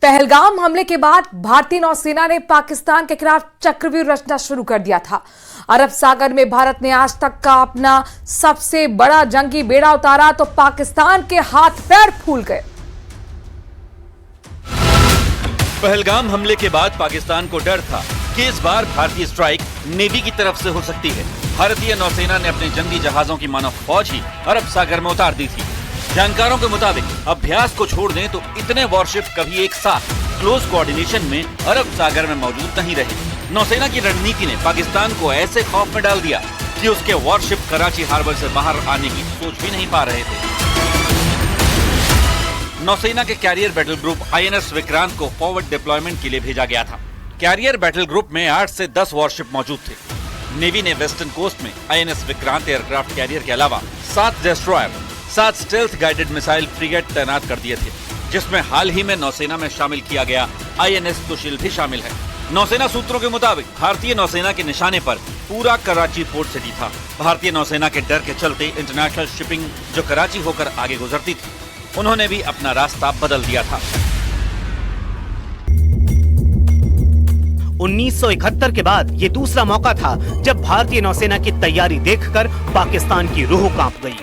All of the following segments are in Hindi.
पहलगाम हमले के बाद भारतीय नौसेना ने पाकिस्तान के खिलाफ चक्रव्यूह रचना शुरू कर दिया था। अरब सागर में भारत ने आज तक का अपना सबसे बड़ा जंगी बेड़ा उतारा तो पाकिस्तान के हाथ पैर फूल गए। पहलगाम हमले के बाद पाकिस्तान को डर था कि इस बार भारतीय स्ट्राइक नेवी की तरफ से हो सकती है। भारतीय नौसेना ने अपने जंगी जहाजों की मानव फौज ही अरब सागर में उतार दी थी। जानकारों के मुताबिक अभ्यास को छोड़ दें तो इतने वॉरशिप कभी एक साथ क्लोज कोऑर्डिनेशन में अरब सागर में मौजूद नहीं रहे। नौसेना की रणनीति ने पाकिस्तान को ऐसे खौफ में डाल दिया कि उसके वॉरशिप कराची हार्बर से बाहर आने की सोच भी नहीं पा रहे थे। नौसेना के carrier battle group INS Vikrant को फॉरवर्ड डिप्लॉयमेंट के लिए भेजा गया था। कैरियर बैटल ग्रुप में 8 से 10 वॉरशिप मौजूद थे। नेवी ने वेस्टर्न कोस्ट में INS विक्रांत एयरक्राफ्ट कैरियर के अलावा 7 destroyer, 7 stealth guided missile frigate तैनात कर दिए थे, जिसमें हाल ही में नौसेना में शामिल किया गया INS सुशील भी शामिल है। नौसेना सूत्रों के मुताबिक भारतीय नौसेना के निशाने पर पूरा कराची पोर्ट सिटी था। भारतीय नौसेना के डर के चलते इंटरनेशनल शिपिंग जो कराची होकर आगे गुजरती थी, उन्होंने भी अपना रास्ता बदल दिया था। 1971 के बाद ये दूसरा मौका था जब भारतीय नौसेना की तैयारी देखकर पाकिस्तान की रूह कांप गई।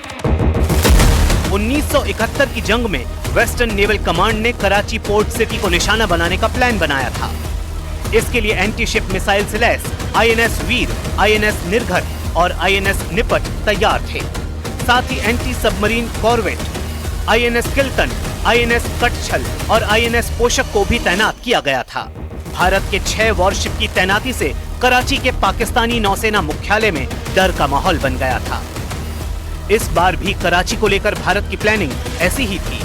1971 की जंग में वेस्टर्न नेवल कमांड ने कराची पोर्ट सिटी को निशाना बनाने का प्लान बनाया था। इसके लिए एंटी शिप मिसाइल से लैस INS वीर, INS निर्घर और INS निपट तैयार थे। साथ ही anti submarine corvette, INS Kiltan, INS Katchall और INS पोषक को भी तैनात किया गया था। भारत के 6 वॉरशिप की तैनाती से कराची के पाकिस्तानी नौसेना मुख्यालय में डर का माहौल बन गया था। इस बार भी कराची को लेकर भारत की प्लानिंग ऐसी ही थी।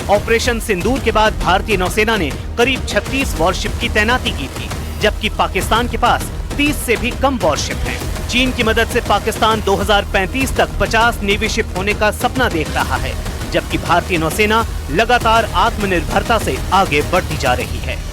ऑपरेशन सिंदूर के बाद भारतीय नौसेना ने करीब 36 वॉरशिप की तैनाती की थी, जबकि पाकिस्तान के पास 30 से भी कम वॉरशिप हैं। चीन की मदद से पाकिस्तान 2035 तक 50 नेवी शिप होने का सपना देख रहा है, जबकि भारतीय नौसेना लगातार आत्मनिर्भरता से आगे बढ़ती जा रही है।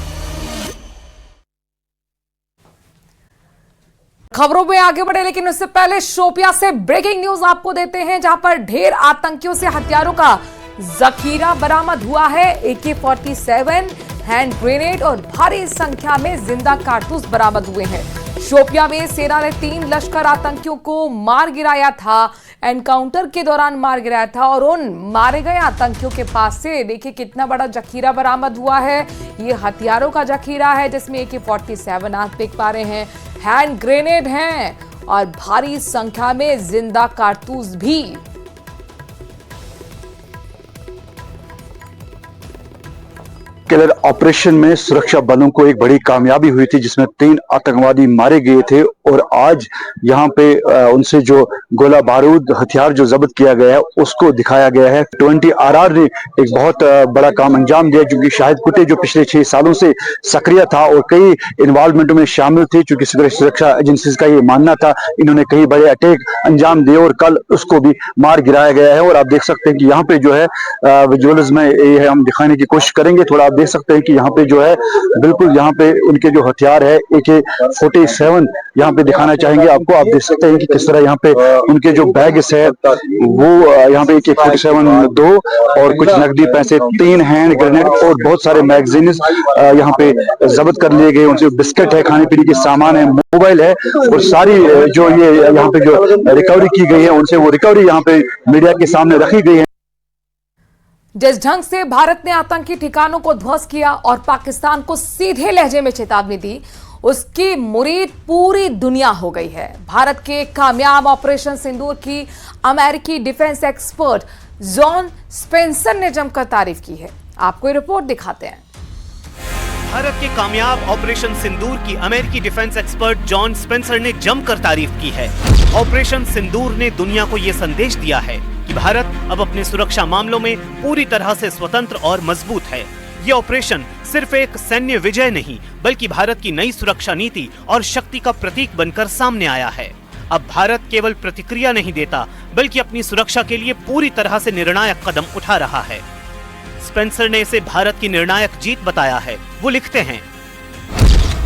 खबरों में आगे बढ़े, लेकिन उससे पहले शोपियां से ब्रेकिंग न्यूज आपको देते हैं, जहां पर ढेर आतंकियों से हथियारों का जखीरा बरामद हुआ है। AK-47, हैंड ग्रेनेड और भारी संख्या में जिंदा कारतूस बरामद हुए हैं। शोपियां में सेना ने 3 लश्कर आतंकियों को मार गिराया था, एनकाउंटर के दौरान मार गिराया था और उन मारे गए आतंकियों के पास से देखिए कितना बड़ा जखीरा बरामद हुआ है। ये हथियारों का जखीरा है, जिसमें AK-47 आप देख पा रहे हैं, हैंड ग्रेनेड हैं और भारी संख्या में जिंदा कारतूस भी। किलर ऑपरेशन में सुरक्षा बलों को एक बड़ी कामयाबी हुई थी, जिसमें 3 आतंकवादी मारे गए थे और आज यहाँ पे उनसे जो गोला बारूद हथियार जो जब्त किया गया है उसको दिखाया गया है। 20 RR ने एक बहुत बड़ा काम अंजाम दिया, क्योंकि शाहिद कुटे जो पिछले 6 सालों से सक्रिय था और कई इन्वॉल्वमेंटों में शामिल थे, चूंकि सुरक्षा एजेंसीज का ये मानना था, इन्होंने कई बड़े अटैक अंजाम दिए और कल उसको भी मार गिराया गया है। और आप देख सकते हैं कि यहाँ पे जो है विजुअल्स में ये है, हम दिखाने की कोशिश करेंगे थोड़ा। आप देख सकते हैं कि यहाँ पे जो है बिल्कुल यहाँ पे उनके जो हथियार है AK-47 यहाँ पे दिखाना चाहेंगे आपको। आप देख सकते हैं कि किस तरह यहाँ पे उनके जो बैग्स है वो यहाँ पे AK-47 2 और कुछ नकदी पैसे, 3 हैंड ग्रेनेड और बहुत सारे मैगजीन यहाँ पे जब्त कर लिए गए। उनसे बिस्किट है, खाने पीने के सामान है, मोबाइल है और सारी जो ये यहाँ पे जो रिकवरी की गई है उनसे वो रिकवरी यहाँ पे मीडिया के सामने रखी गई है। जिस ढंग से भारत ने आतंकी ठिकानों को ध्वस्त किया और पाकिस्तान को सीधे लहजे में चेतावनी दी, उसकी मुरीद पूरी दुनिया हो गई है। भारत के कामयाब ऑपरेशन सिंदूर की अमेरिकी डिफेंस एक्सपर्ट जॉन स्पेंसर ने जमकर तारीफ की है। आपको ये रिपोर्ट दिखाते हैं। भारत के कामयाब ऑपरेशन सिंदूर की अमेरिकी डिफेंस एक्सपर्ट जॉन स्पेंसर ने जमकर तारीफ की है। ऑपरेशन सिंदूर ने दुनिया को यह संदेश दिया है कि भारत अब अपने सुरक्षा मामलों में पूरी तरह से स्वतंत्र और मजबूत है। ये ऑपरेशन सिर्फ एक सैन्य विजय नहीं, बल्कि भारत की नई सुरक्षा नीति और शक्ति का प्रतीक बनकर सामने आया है। अब भारत केवल प्रतिक्रिया नहीं देता, बल्कि अपनी सुरक्षा के लिए पूरी तरह से निर्णायक कदम उठा रहा है। स्पेंसर ने इसे भारत की निर्णायक जीत बताया है। वो लिखते हैं,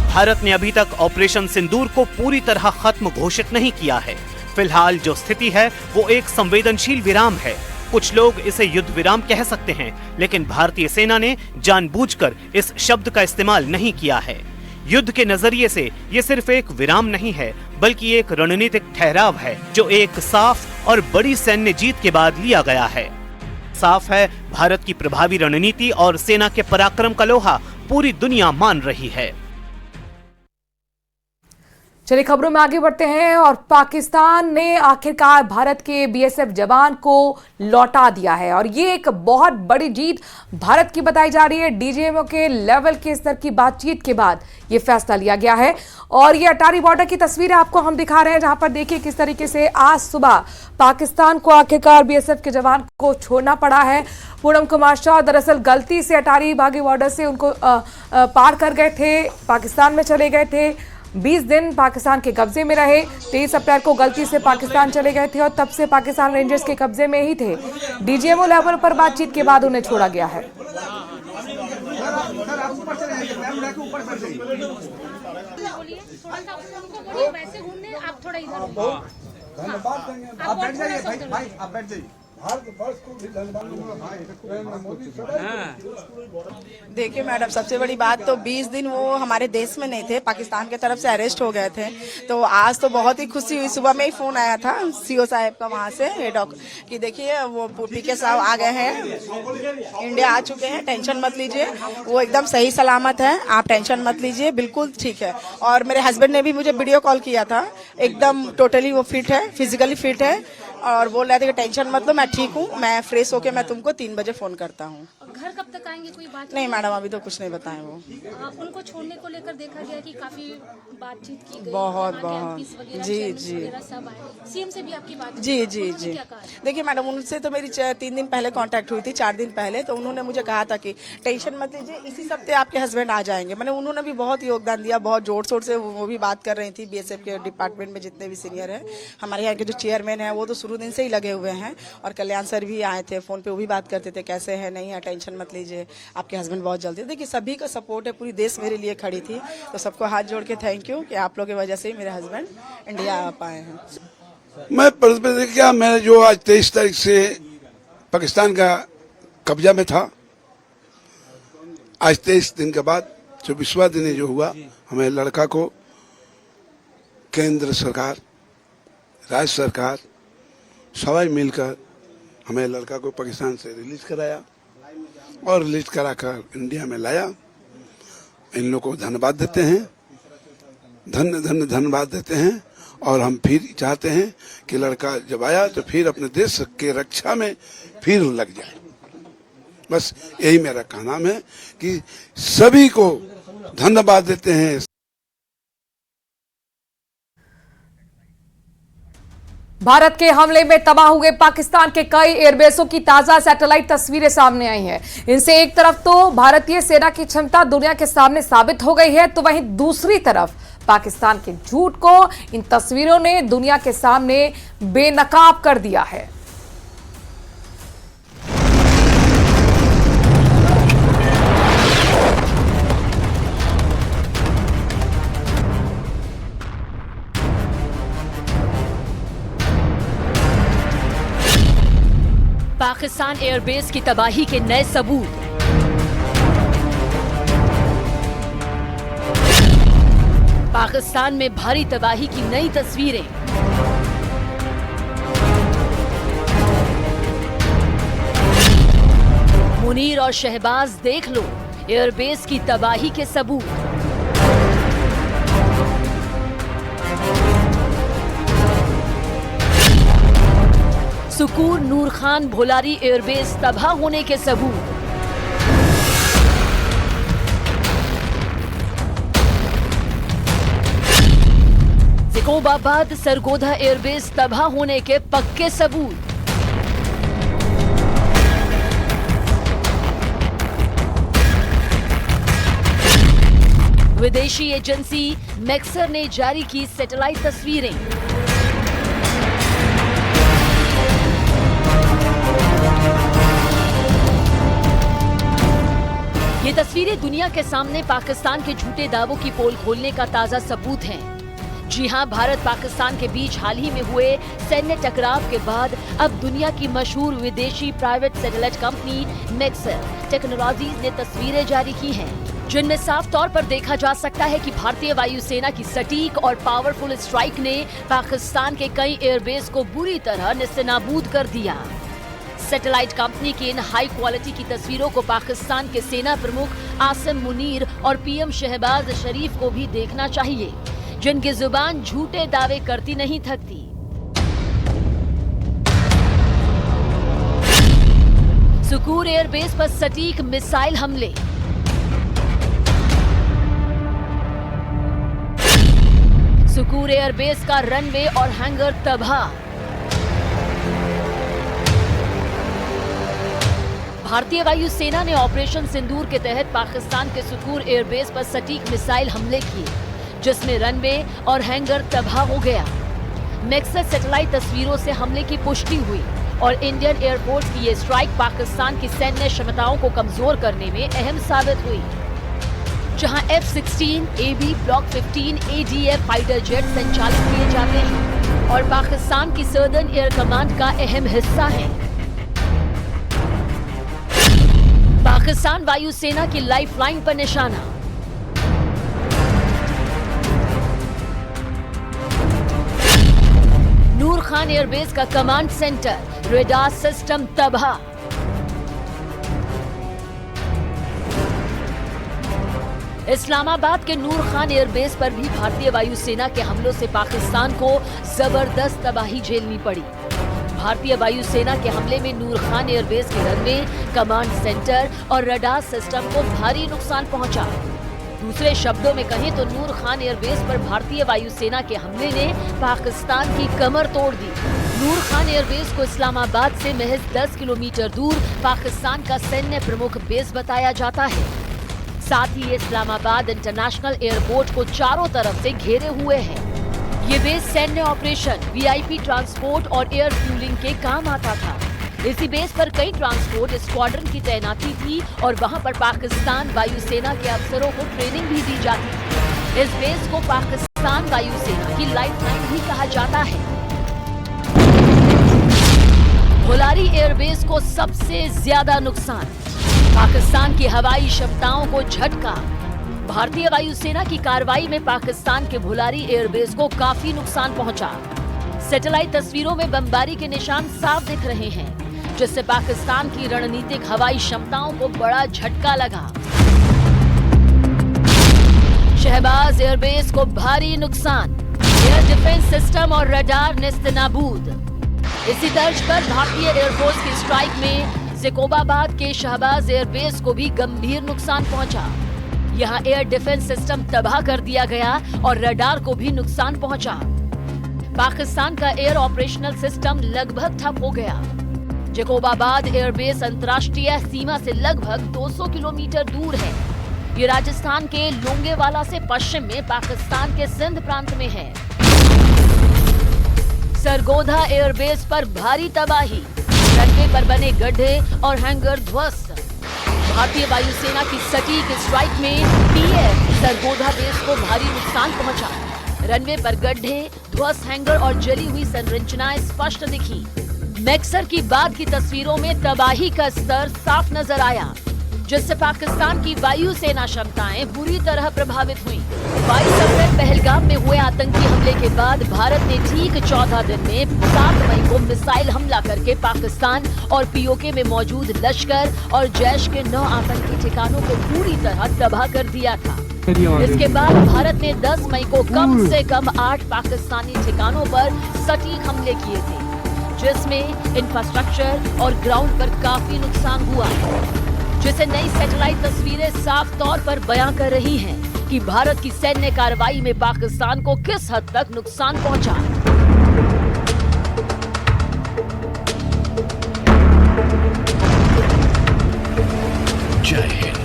भारत ने अभी तक ऑपरेशन सिंदूर को पूरी तरह खत्म घोषित नहीं किया है। फिलहाल जो स्थिति है वो एक संवेदनशील विराम है। कुछ लोग इसे युद्ध विराम कह सकते हैं, लेकिन भारतीय सेना ने जानबूझकर इस शब्द का इस्तेमाल नहीं किया है। युद्ध के नजरिए से ये सिर्फ एक विराम नहीं है, बल्कि एक रणनीतिक ठहराव है जो एक साफ और बड़ी सैन्य जीत के बाद लिया गया है। साफ है, भारत की प्रभावी रणनीति और सेना के पराक्रम का लोहा पूरी दुनिया मान रही है। चलिए खबरों में आगे बढ़ते हैं और पाकिस्तान ने आखिरकार भारत के बीएसएफ जवान को लौटा दिया है और ये एक बहुत बड़ी जीत भारत की बताई जा रही है। डीजीएमओ के लेवल के स्तर की बातचीत के बाद ये फैसला लिया गया है और ये अटारी बॉर्डर की तस्वीरें आपको हम दिखा रहे हैं, जहां पर देखिए किस तरीके से आज सुबह पाकिस्तान को आखिरकार बीएसएफ के जवान को छोड़ना पड़ा है। पूनम कुमार शाह दरअसल गलती से अटारी बागी बॉर्डर से उनको पार कर गए थे, पाकिस्तान में चले गए थे। 20 दिन पाकिस्तान के कब्जे में रहे। 23 अप्रैल को गलती से पाकिस्तान चले गए थे और तब से पाकिस्तान रेंजर्स के कब्जे में ही थे। डीजीएमओ लेवल पर बातचीत के बाद उन्हें छोड़ा गया है। देखिए मैडम, सबसे बड़ी बात तो 20 दिन वो हमारे देश में नहीं थे, पाकिस्तान की तरफ से अरेस्ट हो गए थे। तो आज तो बहुत ही खुशी हुई। सुबह में ही फोन आया था सीओ साहब का वहाँ से कि देखिए वो पीके साहब आ गए हैं, इंडिया आ चुके हैं, टेंशन मत लीजिए, वो एकदम सही सलामत है, आप टेंशन मत लीजिए, बिल्कुल ठीक है। और मेरे हस्बैंड ने भी मुझे वीडियो कॉल किया था, एकदम टोटली वो फिट है, फिजिकली फिट है और बोल रहे थे कि टेंशन मत लो, मैं ठीक हूँ, मैं फ्रेश होके मैं तुमको 3 बजे फोन करता हूँ। घर कब तक आएंगे, कोई बात नहीं मैडम, अभी तो कुछ नहीं बताए वो। उनको छोड़ने को लेकर देखा गया कि काफी बातचीत की गई, बहुत जी सब आए, सीएम से भी आपकी बात जी। देखिए मैडम, उनसे तो मेरी 3 दिन पहले कांटेक्ट हुई थी, 4 दिन पहले। तो उन्होंने मुझे कहा था कि टेंशन मत लीजिए, इसी हफ्ते आपके हस्बैंड आ जाएंगे। मैंने उन्होंने भी बहुत योगदान दिया, बहुत जोर शोर से वो भी बात कर रही थी। बीएसएफ के डिपार्टमेंट में जितने भी सीनियर है, हमारे यहाँ के जो चेयरमैन है वो तो शुरू दिन से ही लगे हुए हैं और कल्याण सर भी आए थे, फोन पे वो भी बात करते थे कैसे है, नहीं है, टेंशन मत लीजिए, आपके हस्बैंड बहुत जल्दी। देखिए सभी का सपोर्ट है, पूरी देश मेरे लिए खड़ी थी, तो सबको हाथ जोड़ के थैंक यू कि आप लोगों की वजह से ही मेरे हस्बैंड इंडिया आ पाए हैं। मैं क्या, मैं जो आज 23 तारीख से पाकिस्तान का कब्जा में था, आज 23 दिन के बाद 24वां दिन जो हुआ, हमें लड़का को केंद्र सरकार, राज्य सरकार सभी मिलकर हमें लड़का को पाकिस्तान से रिलीज कराया और रिलीज कराकर इंडिया में लाया। इन लोगों को धन्यवाद देते हैं, धन्यवाद देते हैं और हम फिर चाहते हैं कि लड़का जब आया तो फिर अपने देश के रक्षा में फिर लग जाए। बस यही मेरा कहना है कि सभी को धन्यवाद देते हैं। भारत के हमले में तबाह हुए पाकिस्तान के कई एयरबेसों की ताजा सैटेलाइट तस्वीरें सामने आई हैं। इनसे एक तरफ तो भारतीय सेना की क्षमता दुनिया के सामने साबित हो गई है, तो वहीं दूसरी तरफ पाकिस्तान के झूठ को इन तस्वीरों ने दुनिया के सामने बेनकाब कर दिया है। पाकिस्तान एयरबेस की तबाही के नए सबूत। पाकिस्तान में भारी तबाही की नई तस्वीरें। मुनीर और शहबाज देख लो एयरबेस की तबाही के सबूत। सुकूर नूर खान भोलारी एयरबेस तबाह होने के सबूत। जिकोबाबाद सरगोधा एयरबेस तबाह होने के पक्के सबूत। विदेशी एजेंसी मैक्सर ने जारी की सैटेलाइट तस्वीरें। ये तस्वीरें दुनिया के सामने पाकिस्तान के झूठे दावों की पोल खोलने का ताजा सबूत हैं। जी हां, भारत पाकिस्तान के बीच हाल ही में हुए सैन्य टकराव के बाद अब दुनिया की मशहूर विदेशी private satellite company Maxar technologies ने तस्वीरें जारी की हैं, जिनमें साफ तौर पर देखा जा सकता है कि भारतीय वायुसेना की सटीक और पावरफुल स्ट्राइक ने पाकिस्तान के कई एयरबेस को बुरी तरह नेस्तनाबूद कर दिया। सैटेलाइट कंपनी की इन हाई क्वालिटी की तस्वीरों को पाकिस्तान के सेना प्रमुख आसिम मुनीर और पीएम शहबाज शरीफ को भी देखना चाहिए, जिनकी जुबान झूठे दावे करती नहीं थकती। सुकूर एयरबेस पर सटीक मिसाइल हमले। सुकूर एयरबेस का रनवे और हैंगर तबाह। भारतीय वायुसेना ने ऑपरेशन सिंदूर के तहत पाकिस्तान के सुकूर एयरबेस पर सटीक मिसाइल हमले किए, जिसमें रनवे और हैंगर तबाह हो गया। मैक्सर सैटेलाइट तस्वीरों से हमले की पुष्टि हुई और इंडियन एयरफोर्स की ये स्ट्राइक पाकिस्तान की सैन्य क्षमताओं को कमजोर करने में अहम साबित हुई। जहां F-16, AB, block 15, ADF fighter jet संचालित किए जाते हैं और पाकिस्तान की सदर्न एयर कमांड का अहम हिस्सा है। पाकिस्तान वायुसेना की लाइफलाइन पर निशाना। नूर खान एयरबेस का कमांड सेंटर, रेडार सिस्टम तबाह। इस्लामाबाद के नूर खान एयरबेस पर भी भारतीय वायुसेना के हमलों से पाकिस्तान को जबरदस्त तबाही झेलनी पड़ी। भारतीय वायुसेना के हमले में नूर खान एयरबेस के रनवे, कमांड सेंटर और रडार सिस्टम को भारी नुकसान पहुंचा। दूसरे शब्दों में कहें तो नूर खान एयरबेस पर भारतीय वायुसेना के हमले ने पाकिस्तान की कमर तोड़ दी। नूर खान एयरबेस को इस्लामाबाद से महज 10 किलोमीटर दूर पाकिस्तान का सैन्य प्रमुख बेस बताया जाता है। साथ ही इस्लामाबाद इंटरनेशनल एयरपोर्ट को चारों तरफ से घेरे हुए है। ये बेस सैन्य ऑपरेशन, वीआईपी ट्रांसपोर्ट और एयर फ्यूलिंग के काम आता था। इसी बेस पर कई ट्रांसपोर्ट स्क्वाड्रन की तैनाती थी और वहां पर पाकिस्तान वायुसेना के अफसरों को ट्रेनिंग भी दी जाती थी। इस बेस को पाकिस्तान वायुसेना की लाइफलाइन भी कहा जाता है। भुलारी एयरबेस को सबसे ज्यादा नुकसान, पाकिस्तान की हवाई क्षमताओं को झटका। भारतीय वायुसेना की कार्रवाई में पाकिस्तान के भुलारी एयरबेस को काफी नुकसान पहुंचा। सैटेलाइट तस्वीरों में बमबारी के निशान साफ दिख रहे हैं, जिससे पाकिस्तान की रणनीतिक हवाई क्षमताओं को बड़ा झटका लगा। शहबाज एयरबेस को भारी नुकसान, एयर डिफेंस सिस्टम और रडार नेस्तनाबूद। इसी तर्ज पर भारतीय एयरफोर्स की स्ट्राइक में ज़ैकोबाबाद के शहबाज एयरबेस को भी गंभीर नुकसान पहुंचा। यहां एयर डिफेंस सिस्टम तबाह कर दिया गया और रडार को भी नुकसान पहुंचा। पाकिस्तान का एयर ऑपरेशनल सिस्टम लगभग ठप हो गया। ज़ैकोबाबाद एयरबेस अंतर्राष्ट्रीय सीमा से लगभग 200 किलोमीटर दूर है। ये राजस्थान के लोंगेवाला से पश्चिम में पाकिस्तान के सिंध प्रांत में है। सरगोधा एयरबेस पर भारी तबाही, रनवे पर बने गड्ढे और हैंगर ध्वस्त। भारतीय वायुसेना की सटीक स्ट्राइक में पीएफ सरगोधा बेस को भारी नुकसान पहुंचा। रनवे पर गड्ढे, ध्वस्त हैंगर और जली हुई संरचनाएं स्पष्ट दिखी। मैक्सर की बाद की तस्वीरों में तबाही का स्तर साफ नजर आया, जिससे पाकिस्तान की वायुसेना क्षमताएं बुरी तरह प्रभावित हुई। 22 अप्रैल पहलगाम में हुए आतंकी हमले के बाद भारत ने ठीक 14 दिन में 7 मई को मिसाइल हमला करके पाकिस्तान और पीओके में मौजूद लश्कर और जैश के 9 आतंकी ठिकानों को पूरी तरह तबाह कर दिया था। इसके बाद भारत ने 10 मई को कम से कम 8 पाकिस्तानी ठिकानों पर सटीक हमले किए थे, जिसमें इंफ्रास्ट्रक्चर और ग्राउंड पर काफी नुकसान हुआ, जिसे नई सैटेलाइट तस्वीरें साफ तौर पर बयां कर रही हैं कि भारत की सैन्य कार्रवाई में पाकिस्तान को किस हद तक नुकसान पहुंचा। जय हिंद।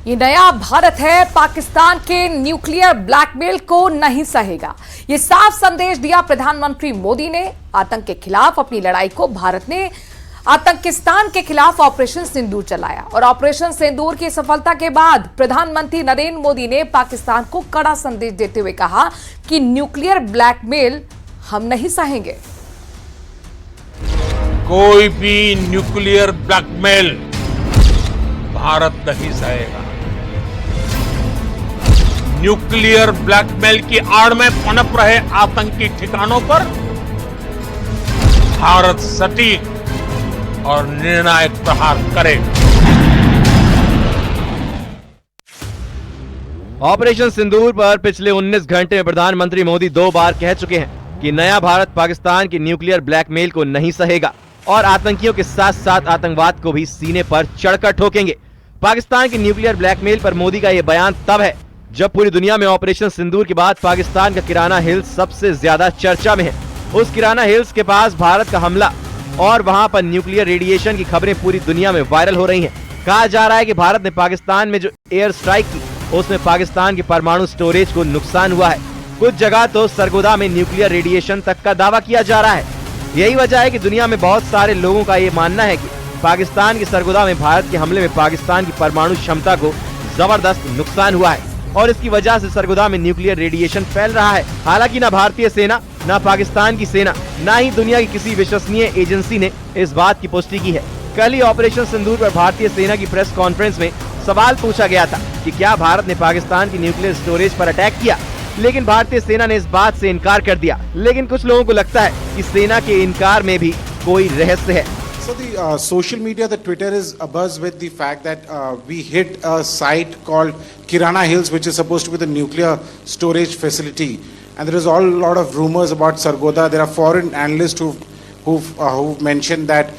ये नया भारत है, पाकिस्तान के न्यूक्लियर ब्लैकमेल को नहीं सहेगा। ये साफ संदेश दिया प्रधानमंत्री मोदी ने। आतंक के खिलाफ अपनी लड़ाई को भारत ने आतंकिस्तान के खिलाफ ऑपरेशन सिंदूर चलाया और ऑपरेशन सिंदूर की सफलता के बाद प्रधानमंत्री नरेंद्र मोदी ने पाकिस्तान को कड़ा संदेश देते हुए कहा कि न्यूक्लियर ब्लैकमेल हम नहीं सहेंगे। कोई भी न्यूक्लियर ब्लैकमेल भारत नहीं सहेगा। न्यूक्लियर ब्लैकमेल की आड़ में पनप रहे आतंकी ठिकानों पर भारत सटीक और निर्णायक प्रहार करेगा। ऑपरेशन सिंदूर पर पिछले 19 घंटे में प्रधानमंत्री मोदी 2 बार कह चुके हैं कि नया भारत पाकिस्तान की न्यूक्लियर ब्लैकमेल को नहीं सहेगा और आतंकियों के साथ साथ आतंकवाद को भी सीने पर चढ़कर ठोकेंगे। पाकिस्तान की न्यूक्लियर ब्लैकमेल पर मोदी का यह बयान तब है जब पूरी दुनिया में ऑपरेशन सिंदूर के बाद पाकिस्तान का किराना हिल्स सबसे ज्यादा चर्चा में है। उस किराना हिल्स के पास भारत का हमला और वहां पर न्यूक्लियर रेडिएशन की खबरें पूरी दुनिया में वायरल हो रही हैं। कहा जा रहा है कि भारत ने पाकिस्तान में जो एयर स्ट्राइक की उसमें पाकिस्तान के परमाणु स्टोरेज को नुकसान हुआ है। कुछ जगह तो सरगोदा में न्यूक्लियर रेडिएशन तक का दावा किया जा रहा है। यही वजह है कि दुनिया में बहुत सारे लोगों का ये मानना है कि पाकिस्तान की सरगोदा में भारत के हमले में पाकिस्तान की परमाणु क्षमता को जबरदस्त नुकसान हुआ है और इसकी वजह से सरगोदा में न्यूक्लियर रेडिएशन फैल रहा है। हालांकि न भारतीय सेना, न पाकिस्तान की सेना, न ही दुनिया की किसी विश्वसनीय एजेंसी ने इस बात की पुष्टि की है। कल ही ऑपरेशन सिंदूर पर भारतीय सेना की प्रेस कॉन्फ्रेंस में सवाल पूछा गया था कि क्या भारत ने पाकिस्तान की न्यूक्लियर स्टोरेज पर अटैक किया, लेकिन भारतीय सेना ने इस बात से इनकार कर दिया। लेकिन कुछ लोगों को लगता है कि सेना के इनकार में भी कोई रहस्य है। So the social media, the Twitter is abuzz with the fact that we hit a site called Kirana Hills, which is supposed to be the nuclear storage facility, and there is a lot of rumors about Sargodha. There are foreign analysts who've mentioned that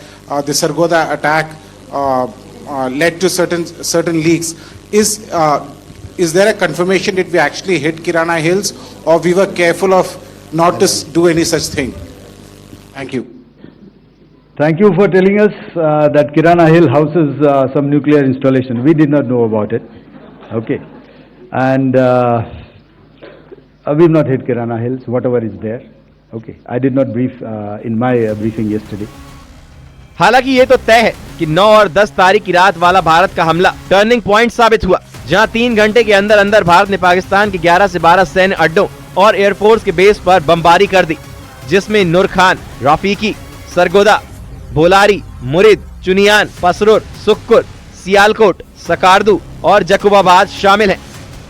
the Sargodha attack led to certain leaks. Is there a confirmation that we actually hit Kirana Hills, or we were careful of not to do any such thing? Thank you. Thank you for telling us that Kirana Hill houses some nuclear installation. We did not know about it. Okay. And we've not hit Kirana Hills, whatever is there. Okay. I did not brief in my briefing yesterday. हालांकि ये तो तय है कि 9 और 10 तारीख की रात वाला भारत का हमला टर्निंग पॉइंट साबित हुआ, जहां 3 घंटे के अंदर अंदर भारत ने पाकिस्तान के 11 से 12 सैन्य अड्डों और एयरफोर्स के बेस पर बमबारी कर दी, जिसमें नूर खान, रफीकी, सरगोदा, बोलारी, मुरिद, चुनियान, पसरूर, सुक्कुर, सियालकोट, सकारदू और जकुबाबाद शामिल हैं।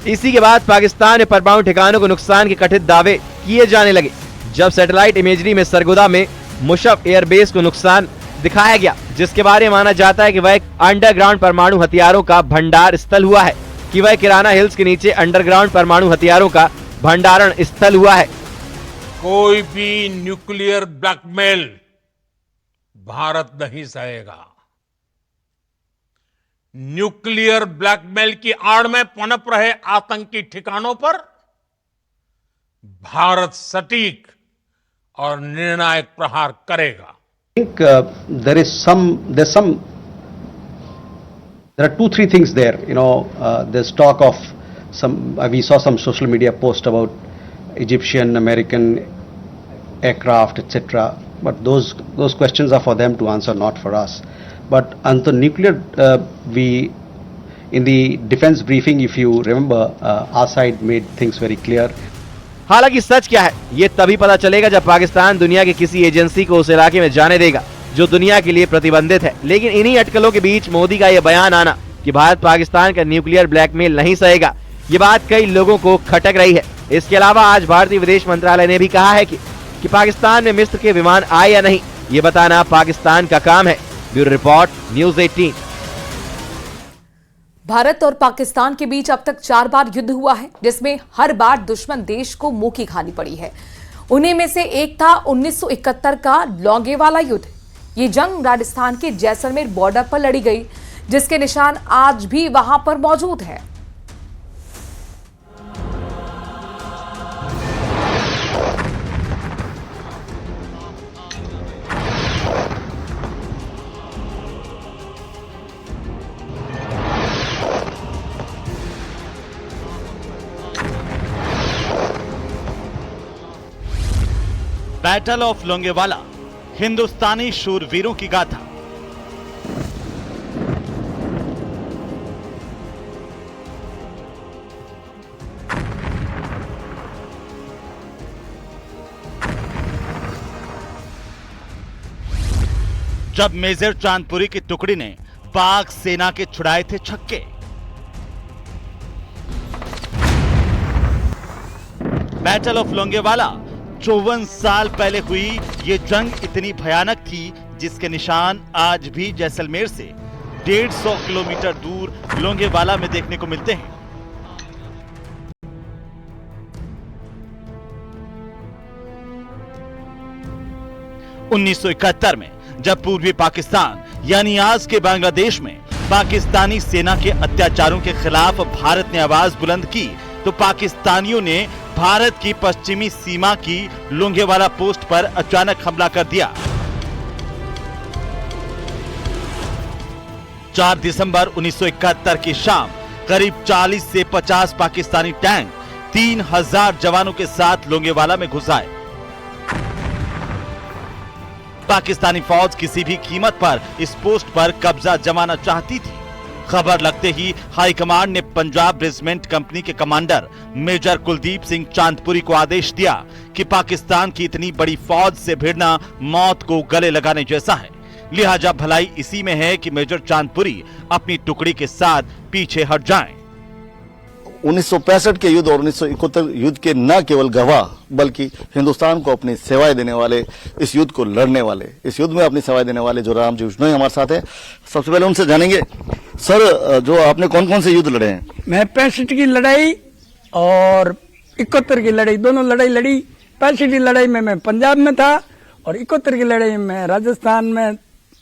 इसी के बाद पाकिस्तान में परमाणु ठिकानों को नुकसान के कथित दावे किए जाने लगे, जब सैटेलाइट इमेजरी में सरगोदा में मुशफ एयरबेस को नुकसान दिखाया गया, जिसके बारे में माना जाता है कि वह एक अंडरग्राउंड परमाणु हथियारों का भंडार स्थल हुआ है कि वह किराना हिल्स के नीचे अंडरग्राउंड परमाणु हथियारों का भंडारण स्थल हुआ है। कोई भी न्यूक्लियर ब्लैकमेल भारत नहीं सहेगा। न्यूक्लियर ब्लैकमेल की आड़ में पनप रहे आतंकी ठिकानों पर भारत सटीक और निर्णायक प्रहार करेगा। I think there are 2-3 things there. There's talk of some. We saw some social media post about Egyptian, American aircraft, etc. But those questions are for them to answer, not for us. But on the nuclear, we in the defense briefing, if you remember, our side made things very clear. हालांकि सच क्या है ये तभी पता चलेगा जब पाकिस्तान दुनिया की किसी एजेंसी को उस इलाके में जाने देगा जो दुनिया के लिए प्रतिबंधित है। लेकिन इन्हीं अटकलों के बीच मोदी का यह बयान आना कि भारत पाकिस्तान का न्यूक्लियर ब्लैकमेल नहीं सहेगा, ये बात कई लोगों को खटक रही है। इसके अलावा आज भारतीय विदेश मंत्रालय ने भी कहा है कि पाकिस्तान में मिस्र के विमान आए या नहीं, ये बताना पाकिस्तान का काम है। Bureau report, news 18। भारत और पाकिस्तान के बीच अब तक 4 बार युद्ध हुआ है, जिसमें हर बार दुश्मन देश को मुंह की खानी पड़ी है। उन्हीं में से एक था 1971 का लोंगेवाला युद्ध। ये जंग राजस्थान के जैसलमेर बॉर्डर पर लड़ी गई, जिसके निशान आज भी वहां पर मौजूद है। बैटल ऑफ लोंगेवाला, हिंदुस्तानी शूरवीरों की गाथा। जब मेजर चांदपुरी की टुकड़ी ने पाक सेना के छुड़ाए थे छक्के। बैटल ऑफ लोंगेवाला 54 साल पहले हुई ये जंग इतनी भयानक थी जिसके निशान आज भी जैसलमेर से 150 किलोमीटर दूर लोंगेवाला में देखने को मिलते हैं। उन्नीस में जब पूर्वी पाकिस्तान यानी आज के बांग्लादेश में पाकिस्तानी सेना के अत्याचारों के खिलाफ भारत ने आवाज बुलंद की तो पाकिस्तानियों ने भारत की पश्चिमी सीमा की लोंगेवाला पोस्ट पर अचानक हमला कर दिया। 4 दिसंबर 1971 की शाम करीब 40 से 50 पाकिस्तानी टैंक 3000 जवानों के साथ लोंगेवाला में घुस आए। पाकिस्तानी फौज किसी भी कीमत पर इस पोस्ट पर कब्जा जमाना चाहती थी। खबर लगते ही हाईकमांड ने पंजाब रेजिमेंट कंपनी के कमांडर मेजर कुलदीप सिंह चांदपुरी को आदेश दिया कि पाकिस्तान की इतनी बड़ी फौज से भिड़ना मौत को गले लगाने जैसा है, लिहाजा भलाई इसी में है कि मेजर चांदपुरी अपनी टुकड़ी के साथ पीछे हट जाएं। 1965 के युद्ध और 1971 युद्ध के न केवल गवाह बल्कि हिंदुस्तान को अपनी सेवाएं देने वाले, इस युद्ध को लड़ने वाले, इस युद्ध में अपनी सेवाएं देने वाले जो रामजी बिश्नोई हमारे साथ हैं, सबसे पहले उनसे जानेंगे। सर, जो आपने कौन कौन से युद्ध लड़े हैं? मैं 65 की लड़ाई और 71 की लड़ाई, दोनों लड़ाई लड़ी। 65 की लड़ाई में मैं पंजाब में था और 71 की लड़ाई में राजस्थान में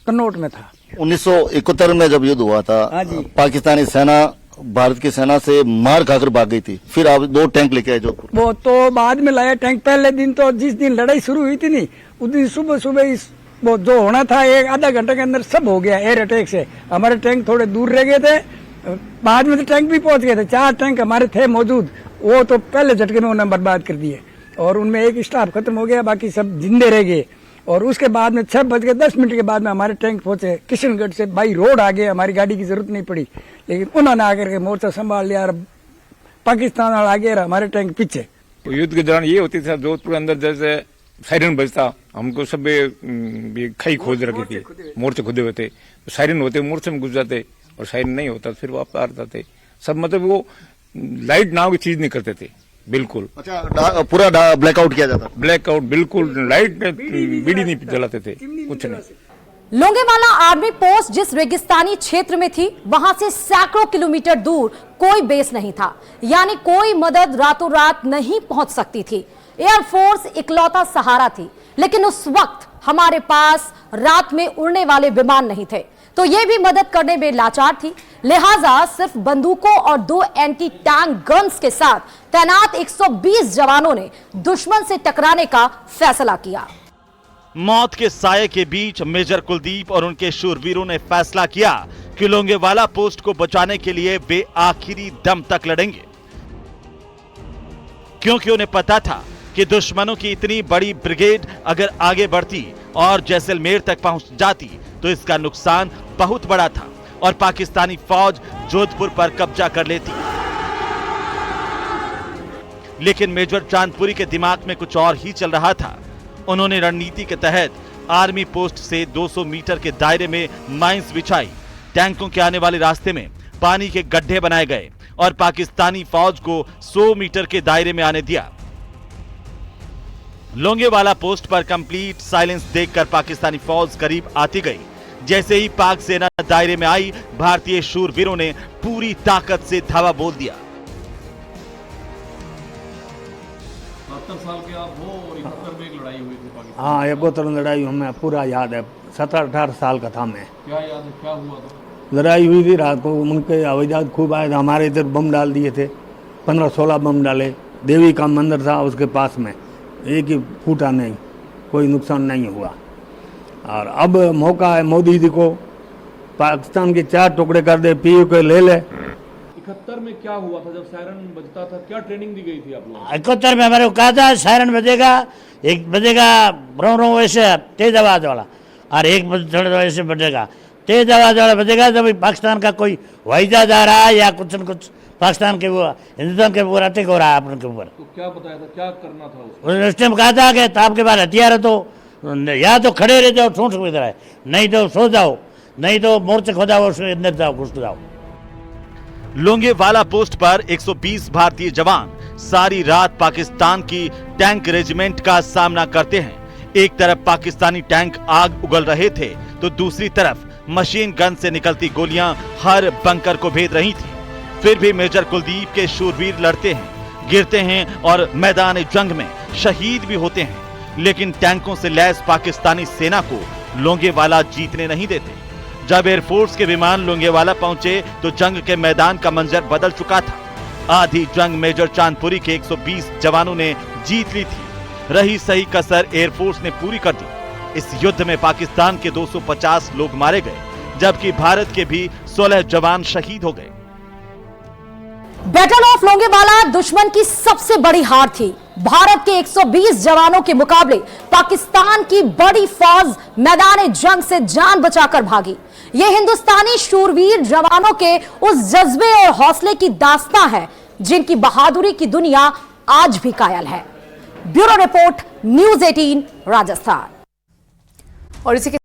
कन्नौज में था। 1971 में जब युद्ध हुआ था, पाकिस्तानी सेना भारत की सेना से मार खाकर भाग गई थी, फिर आप 2 टैंक लेके आए जोधपुर। वो तो बाद में लाया टैंक। पहले दिन तो जिस दिन लड़ाई शुरू हुई थी नहीं, उस दिन सुबह सुबह वो जो होना था एक आधा घंटे के अंदर सब हो गया एयर अटैक से। हमारे टैंक थोड़े दूर रह गए थे, बाद में तो टैंक भी पहुंच गए थे। 4 टैंक हमारे थे मौजूद, वो तो पहले झटके में उन्होंने बर्बाद कर दिए और उनमें एक स्टाफ खत्म हो गया, बाकी सब जिंदे रह गए। और उसके बाद में 6:10 के बाद में हमारे टैंक पहुंचे किशनगढ़ से। बाई रोड आ गए, हमारी गाड़ी की जरूरत नहीं पड़ी, लेकिन उन्होंने आकर के मोर्चा संभाल लिया और पाकिस्तान वाला आगे और हमारे टैंक पीछे। युद्ध के दौरान ये होती था, जोधपुर अंदर जैसे सायरन बजता, हमको सब खाई खोज रखी थी, मोर्चे खुदे हुए थे, तो सायरन होते मोर्चे में घुस जाते और सायरन नहीं होता फिर वापस आ जाते सब। मतलब वो लाइट नाव की चीज नहीं करते थे बिल्कुल। अच्छा, पूरा ब्लैकआउट किया जाता? ब्लैकआउट बिल्कुल, लाइट बीड़ी नहीं जलाते थे, कुछ नहीं। लोंगेवाला आर्मी पोस्ट जिस रेगिस्तानी क्षेत्र में थी, वहां से सैकड़ों किलोमीटर दूर कोई बेस नहीं था, यानी कोई मदद रातों रात नहीं पहुंच सकती थी। एयरफोर्स इकलौता सहारा थी, लेकिन उस वक्त हमारे पास रात में उड़ने वाले विमान नहीं थे, तो यह भी मदद करने में लाचार थी। लिहाजा सिर्फ बंदूकों और 2 एंटी टैंक गन्स के साथ तैनात 120 जवानों ने दुश्मन से टकराने का फैसला किया। मौत के साये के बीच मेजर कुलदीप और उनके शूरवीरों ने फैसला किया कि लोंगेवाला पोस्ट को बचाने के लिए वे आखिरी दम तक लड़ेंगे, क्योंकि उन्हें पता था कि दुश्मनों की इतनी बड़ी ब्रिगेड अगर आगे बढ़ती और जैसलमेर तक पहुंच जाती तो इसका नुकसान बहुत बड़ा था और पाकिस्तानी फौज जोधपुर पर कब्जा कर लेती। लेकिन मेजर चांदपुरी के दिमाग में कुछ और ही चल रहा था। उन्होंने रणनीति के तहत आर्मी पोस्ट से 200 मीटर के दायरे में माइंस बिछाई, टैंकों के आने वाले रास्ते में पानी के गड्ढे बनाए गए और पाकिस्तानी फौज को 100 मीटर के दायरे में आने दिया। लोंगेवाला पोस्ट पर कंप्लीट साइलेंस देखकर पाकिस्तानी फौज करीब आती गई। जैसे ही पाक सेना दायरे में आई, भारतीय शूरवीरों ने पूरी ताकत से धावा बोल दिया। 70 साल के आप हो और 71 में एक लड़ाई हुई थी पाकिस्तान। हाँ, 71 लड़ाई हमें पूरा याद है। 17-18 साल का था मैं। क्या याद है, क्या हुआ था? लड़ाई हुई थी रात को, उनके आवाजात खूब आए थे, हमारे इधर बम डाल दिए थे, 15-16 बम डाले। देवी का मंदिर था उसके पास में, एक ही फूटा नहीं, कोई नुकसान नहीं हुआ। और अब मौका है मोदी जी को, पाकिस्तान के 4 टुकड़े कर दे, पीयू के ले ले। 71 में क्या हुआ था जब सायरन बजता था, क्या ट्रेनिंग दी गई थी आप लोगों को? 71 में हमारे को कहा था सायरन बजेगा, एक बजेगा रो रो वैसे तेज आवाज वाला और एक वैसे बजेगा तेज आवाज वाला बजेगा जब पाकिस्तान का कोई हवाई जहाज आ रहा है या कुछ न कुछ पाकिस्तान के वो हिंदुस्तान के ऊपर अटैक हो रहा है अपने के ऊपर। तो क्या बताया था, क्या करना था उसको? उस टाइम कहा था कि आपके पास हथियार है तो या तो खड़े रह जाओ ठूंठ की तरह, नहीं तो सो जाओ, नहीं तो मोर्चे खोदाओ उसके अंदर जाओ घुस जाओ। लोंगेवाला पोस्ट पर 120 भारतीय जवान सारी रात पाकिस्तान की टैंक रेजिमेंट का सामना करते हैं। एक तरफ पाकिस्तानी टैंक आग उगल रहे थे तो दूसरी तरफ मशीन गन से निकलती गोलियां हर बंकर को भेद रही थी। फिर भी मेजर कुलदीप के शूरवीर लड़ते हैं, गिरते हैं और मैदान जंग में शहीद भी होते हैं, लेकिन टैंकों से लैस पाकिस्तानी सेना को लोंगेवाला जीतने नहीं देते। जब एयरफोर्स के विमान लोंगेवाला पहुंचे तो जंग के मैदान का मंजर बदल चुका था। आधी जंग मेजर चांदपुरी के 120 जवानों ने जीत ली थी। रही सही कसर एयरफोर्स ने पूरी कर दी। इस युद्ध में पाकिस्तान के 250 लोग मारे गए, जबकि भारत के भी 16 जवान शहीद हो गए। बैटल ऑफ लोंगेवाला दुश्मन की सबसे बड़ी हार थी। भारत के 120 जवानों के मुकाबले पाकिस्तान की बड़ी फौज मैदान जंग से जान बचाकर भागी। ये हिंदुस्तानी शूरवीर जवानों के उस जज्बे और हौसले की दास्तां है जिनकी बहादुरी की दुनिया आज भी कायल है। Bureau report, news 18 Rajasthan. और इसी के